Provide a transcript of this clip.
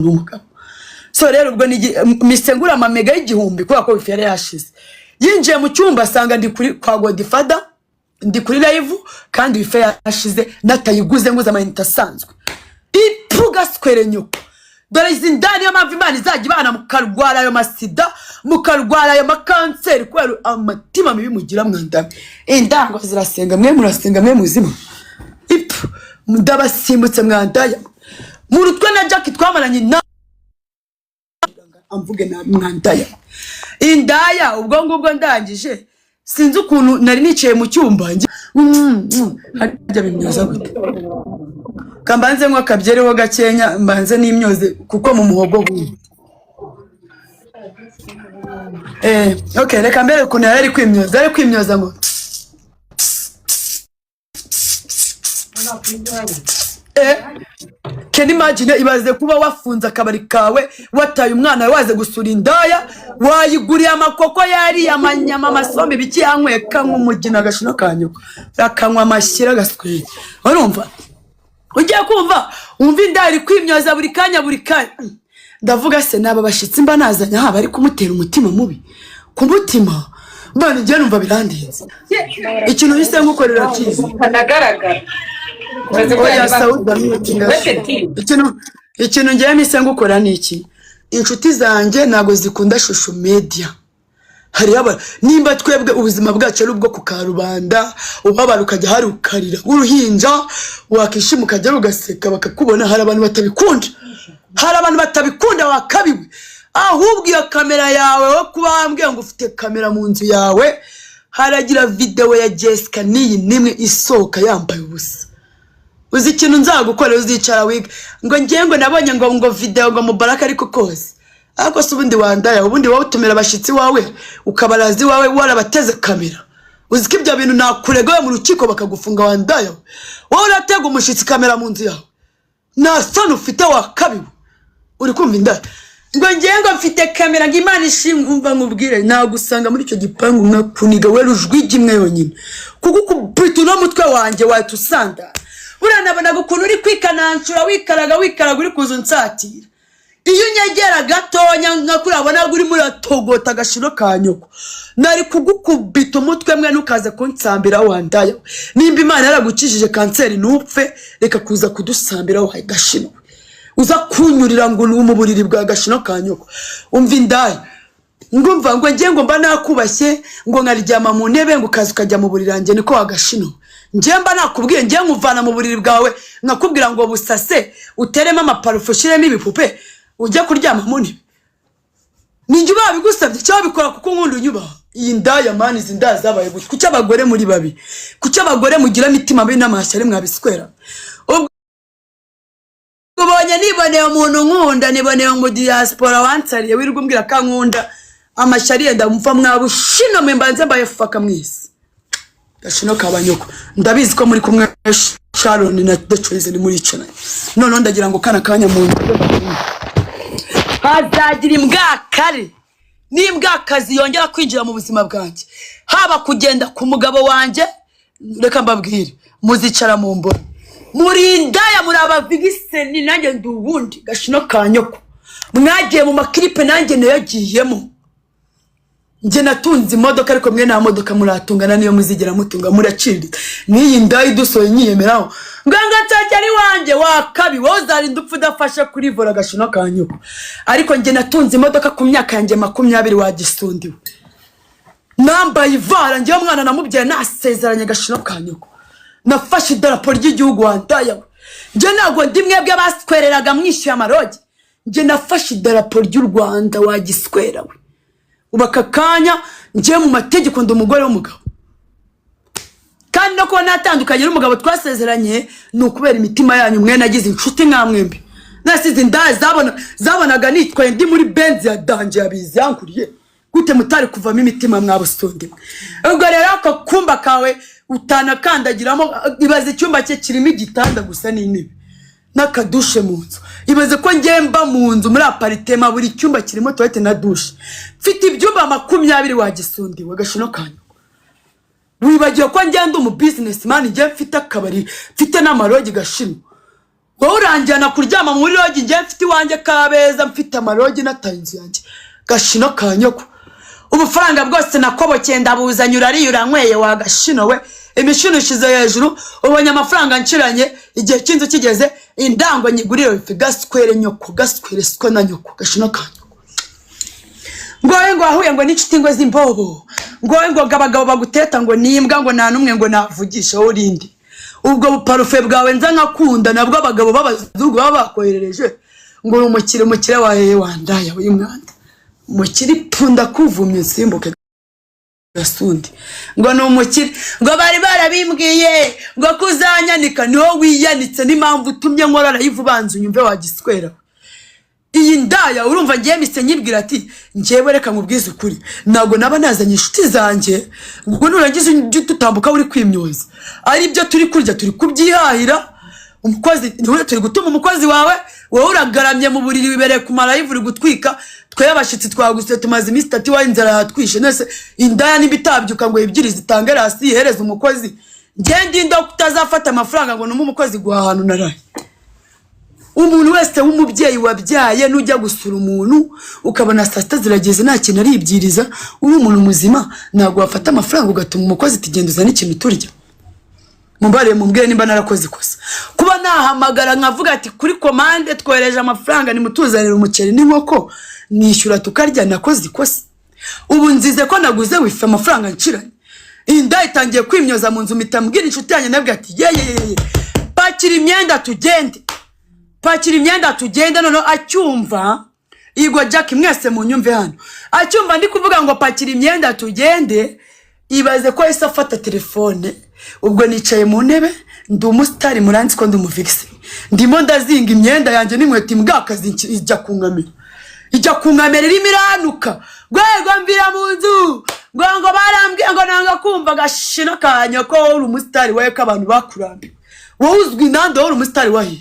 n'umugabo. So rero ubwo ni misengura amamega y'igihumbi kubera ko bifere yashize. Yinjiye mu cyumba asanga ndi kuri kwa Godfather, ndi kuri live kandi bifere yashize natayiguze nguza amayinite asanzwe. Ipuga skwere nyoko. Dore izi ndani y'amava Imana izajya ibana mukarwara ayo masida, mukarwara ayo makanseri kwera amatima mibi mugira mwandamye. Indango zirasenga mwe murasenga mwe muzima. Ipu ndabasimbutse mwandaya. Murutwe na Jack twamaranye na amvuge na mwandaya. Indaya ubwo ngubwo ndangije sinzi ukuntu nari nicaye mu cyumba harya bimyoza gute. Kambanze ngo akabyereho gakenya mbanze n'imyoze kuko mu muhogo buri. Okay, reka mbere ukuntu yari kwimyoza ngo can imagine ibaze kuba wafunze akabari kawe wataye umwana waze gusura indaya wayiguriye amakoko yari amanyama amasombe biki yanyweka nk'umugina gashino kanyuko akanywa amashyira gasweye. Urumva ugiye kumva umva indaya kwimyoza buri kanya ndavuga se naba bashitsi mba nazanye haba ari kumutera umutima mubi ku mutima mbana ngiye numva birandinze ikintu hise ngukorera kizi kanagaragara ikintu ngiye mise ngukora niki inshuti zanjye nago zikunda social media. Hari nimba twebwe ubuzima bwacu ari ubwo ku karubanda ubabara ukajya hari ukarira uruhinja wakishima ukajya ugaseka bakakubona. Hari abantu batabikunda wakabiwe ahubwo iyo kamera yawe wo kubambwe ngo ufite kamera mu nzu yawe haragira video ya Jessica niyi nimwe isoka yambaye ubusa. Uzi ikintu nzagukora uzicara wiga ngo ngiye ngo nabonye ngo video ngo Mubaraka ariko kose ako subundi wandaya ubundi wowe utumira abashitsi wawe ukabarazi wawe warabateze kamera. Uzi ko ibyo bintu nakurega mu rukiko bakagufunga wandaya wowe uratega umushitsi kamera mu nzu yawe na sano ufite wakabiwe. Uri kumva indaya ngo ngiye ngo mfite kamera ngo Imana ishimva nkubwire nagusanga muri icyo gipangu nakuniga we rujwigi imwe yonyine kugukubita no mutwe wanjye watusanda. Uranabona gukuntu uri kwikanancura wikaraga uri kuzunsatira. Iyo nyegera gatonya nkakurabona uri muri atogota gashiro kanyoko nari kugukubita umutwe mwe nukaze kunsambira wandaya. Nimba Imana yaragukijije kanseri nupfe reka kuza kudusambira wahe gashino uza kunyurira ngo umuburiri bwa gashino kanyoko. Umva indaya ngumva ngo ngiye ngo mba nakubashye ngo nkaryama mu ntebe ngo kazi kajya mu burirange niko wagashino. Njemba nakubwiye ngiye nkuvana mu buriri bwawe nkakubwira ngo busase uterema amaparufe ushiremo ibipupe ujya kuryama mu ntebe. Ninjye babigusabye cyo bikora kuko nkunda unyubaha. Iyi ndaya mani izi ndaya zabaye gutya kuki abagore muri babi kuki abagore mugira mitima mbi n'amashyari mwabiswera. Ubonye niboneye umuntu nkunda niboneye mu diaspora wansariye wirirwa umbwira ka nkunda amashyari yenda mupfa mwabushino mwe mbanze mbaye faka mwisi gashino kabanyoko. Ndabizi ko muri kumwe Sharon na The Choice ni muri icana none ndagira ngo kana kanya mu hazagira imbwa kare n'imbwa kazi yongera kwinjira mu buzima bwanjye haba kugenda ku mugabo wanje. Reka mbabwire muzicara mu mbona muri indaya muri abavigise ni nanjye ndubundi gashino kanyoko mwagiye mu maklipe nanjye nayagiyemo. Nje natunze imodoka ariko mwe nta modoka muratungana niyo muzigera mutunga muracirira. Niyi ndayi dusoye nyiyemeraho nganga cyari wanje wakabi wozari ndupfu dafasha kuri vora gashino kanyuko. Ariko nje natunze imodoka ku myaka yanjye 20 wagisundiwe nambaye ivara nje mwana namubye nasezeranye gashino kanyuko nafashe idarapo ry'igihugu wandaya. Nje nago ndi mwebwe baswereraga mwishyuye amarogi nje nafashe idarapo ry'u Rwanda wagiswera we ubakakanya nje mu mategeko ndo umugore w'umugabo kandi no ko natandukanye n'umugabo twasezeranye n'ukubera imitima yanyu mwe nagize inshuti nkamwembe nasize ndaye zabonaga nitwaye ndi muri Benz ya danje yabizi yankuriye gute mutari kuvamo imitima mwabusonde. Ubwo rero ako kumba kawe utanakandagiramo ibaze icyumba cye kirimo igitanda gusa n'intebe n'akadushe mu nzu. Ibaze ko ngemba mu nzu muri apartment buri cyumba kirimo toilette na douche mfite ibyumba 20 wagisundiwe gashino kanyu. Wibagiye ko ngenda mu businessman nge mfite akabari mfite n'amarogi gashino wowe uranjyana kuryama muri rogi njye mfite iwanjye Kabeza mfite amarogi nataye inzu yanjye Gashino ka nyoko ubufaranga bwose nakobokeye ndabuzanye urariyura nyweye wa Gashino we imishino ishize hejuru ubonye amafaranga nciranye igihe cy'inzu kigeze indango nyigurire ifi gaswere nyoko gaswere siko na nyoko Gashino ka nyoko ngo ahuye ngo n'inshuti ngo zimbobo ngo abagabo baguteta ngo nimbwa ngo nta numwe ngo navugisha urindi ubwo buparufe bwawe nza nkakunda nabwo abagabo babazungu baba bakoherereje ngo umukire wahe wandaya w'imwanda umukire pfunda kuvumye simbuke gasundi ngo ni umukire ngo bari barabimbwiye ngo kuzanyanika niho wiyanitse n'impamvu utumye nkora live banzu nyumve wagiswera iyi ndaya urumva ngiye mise nyibwira ati ngiye reka nkubwize ukuri nago naba nazanye inshuti zanjye ngo nurangize tutambuka uri kwimyoza ari byo turi kurya turi kubyihahira umukozi niwe turi gutuma umukozi wawe wowe uragaramye mu buriri wibereye ku live uri gutwika twe abashitsi twaguse tumaze iminsi 3 wa inzara yatwishe nese indaya nibitabyuka ngo ibyiri zitange rasi ihereza umukozi ngende ndo kutazafata amafaranga ngo numu umukozi guhahana naraye umuntu wese w'umubyeyi wabyaye nujya gusura umuntu ukabona sasta zirageze nta kintu ari ibyiriza uri umuntu muzima nago wafata amafaranga ugatuma umukozi tigenduza n'ikintu turya mumbare mumbwire nimba narakoze ikosa kuba nahamagara nkavuga ati kuri commande twohereje amafaranga ni mutuzanira umuceri n'inkoko nishyura tukarya nakoze ikosa ubu nzize ko naguze wife amafaranga nciranye inda itangiye kwimyoza mu nzu mitambwira inshuti yanjye nabwo ati ye pakira imyenda tugende none acyumva Igo Jack mwese mu nyumve hano acyumva ndi kuvuga ngo pakira imyenda tugende ibaze ko ese afata telefone ubwo nicaye mu ntebe ndi umusitari muranzi ko ndi umuvixi ndimo ndazinga imyenda yanjye n'inkweto imbwakazi ijya kunkamera irimo iranuka gwego mvira mu nzu ngo barambwiye ngo nanga kumva Gashino ka nyoko uri umusitari waye ko abantu bakurambiwe wowe uzwi nande uri umusitari wahe